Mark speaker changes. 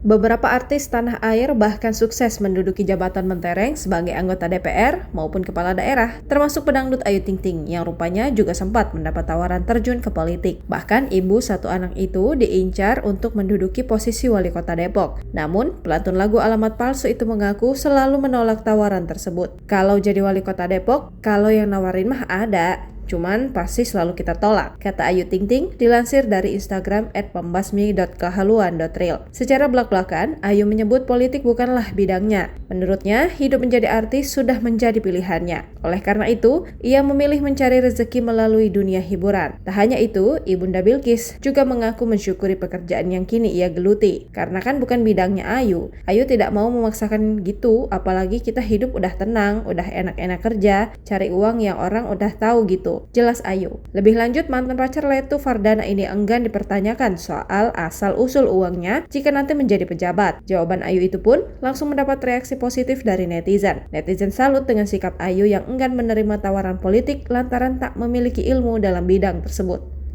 Speaker 1: Beberapa artis tanah air bahkan sukses menduduki jabatan mentereng sebagai anggota DPR maupun kepala daerah, termasuk pedangdut Ayu Ting Ting yang rupanya juga sempat mendapat tawaran terjun ke politik. Bahkan ibu satu anak itu diincar untuk menduduki posisi wali kota Depok. Namun, pelantun lagu Alamat Palsu itu mengaku selalu menolak tawaran tersebut. Kalau jadi wali kota Depok, kalau yang nawarin mah ada, cuman pasti selalu kita tolak, kata Ayu Ting Ting dilansir dari Instagram @pembasmi.kehaluan.real. Secara belak-belakan, Ayu menyebut politik bukanlah bidangnya. Menurutnya, hidup menjadi artis sudah menjadi pilihannya. Oleh karena itu, ia memilih mencari rezeki melalui dunia hiburan. Tak hanya itu, Ibunda Bilqis juga mengaku mensyukuri pekerjaan yang kini ia geluti. Karena kan bukan bidangnya Ayu. Ayu tidak mau memaksakan gitu, apalagi kita hidup udah tenang, udah enak-enak kerja, cari uang yang orang udah tahu gitu. Jelas Ayu. Lebih lanjut, mantan pacar Letu Fardana ini enggan dipertanyakan soal asal-usul uangnya jika nanti menjadi pejabat. Jawaban Ayu itu pun langsung mendapat reaksi positif dari netizen. Netizen salut dengan sikap Ayu yang enggan menerima tawaran politik lantaran tak memiliki ilmu dalam bidang tersebut.